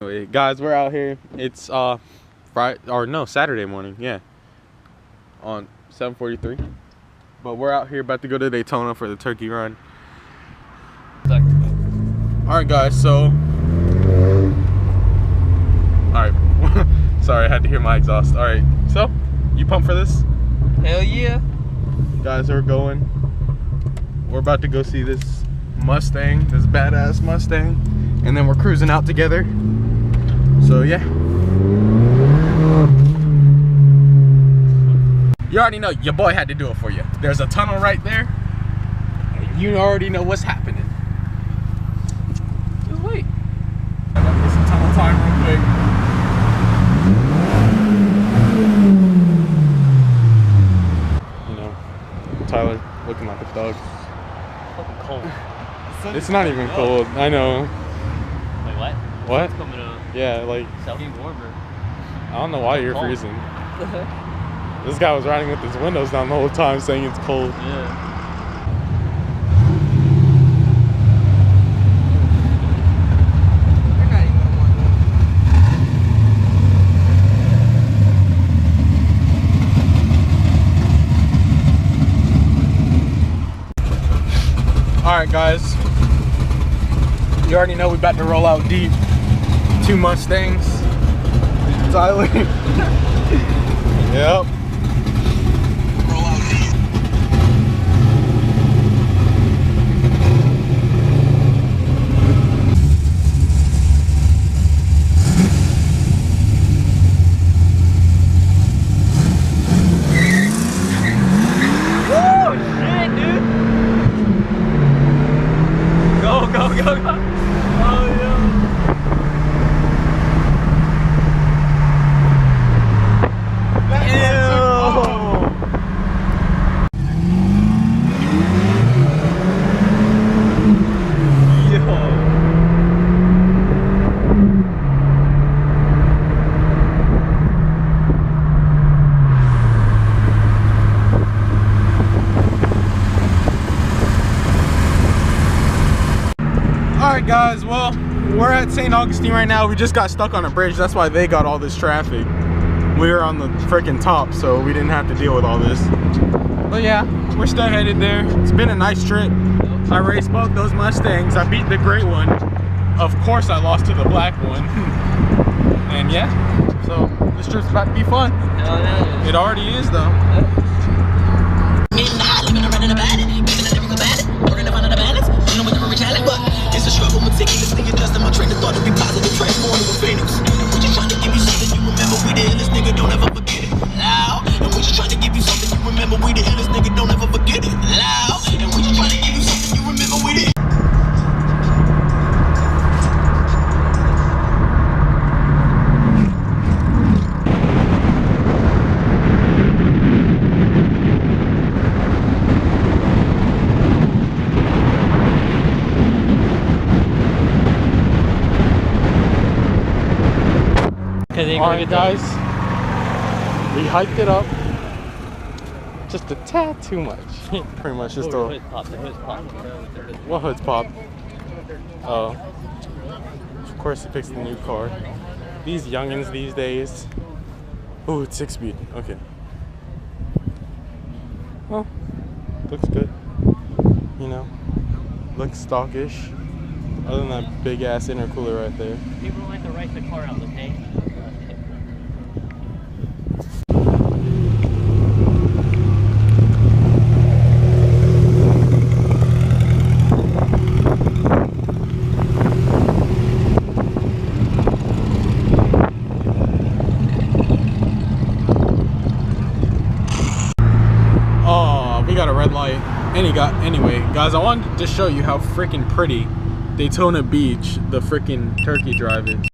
Anyway, guys, we're out here. It's Saturday morning, yeah, on 7:43. But we're out here about to go to Daytona for the turkey run. Alright guys, so alright. Sorry, I had to hear my exhaust. Alright, so you pumped for this? Hell yeah. Guys, we're going. We're about to go see this Mustang, this badass Mustang, and then we're cruising out together. So yeah. You already know your boy had to do it for you. There's a tunnel right there. And you already know what's happening. Just wait. I got this tunnel time real quick. You know, Tyler looking like a thug. Fucking cold. It's not even cold. I know. Wait, what? What? It's coming up. Yeah, like. It's getting warmer. I don't know why you're freezing. This guy was riding with his windows down the whole time saying it's cold. Yeah. Alright guys, you already know we about to roll out deep. 2 Mustangs. Tyler. Yep. Roll out deep. Go. Oh, yeah. Alright guys, well, we're at St. Augustine right now. We just got stuck on a bridge. That's why they got all this traffic. We were on the freaking top, so we didn't have to deal with all this. But yeah, we're still headed there. It's been a nice trip. I raced both those Mustangs. I beat the gray one. Of course I lost to the black one. And yeah, so this trip's about to be fun. Hell yeah. It already is though. It's a struggle meticulously adjusting my train of thought to be positive, transform into a phoenix. We just trying to give you something you remember. We the illest nigga, don't ever forget it. Loud. And we just trying to give you something you remember. We the illest nigga, don't ever forget it. Loud. And we just trying to give you something you remember. We the Alright guys, we hiked it up just a tad too much. Pretty much just The hood's popped. What hood's popped? Oh, of course he picks the new car. These youngins these days. Oh, it's 6-speed. Okay. Well, looks good. You know, looks stockish. Other than that big ass intercooler right there. People don't like to write the car out, okay? We got a red light. Anyway, guys, I wanted to just show you how freaking pretty Daytona Beach, the freaking turkey drive is.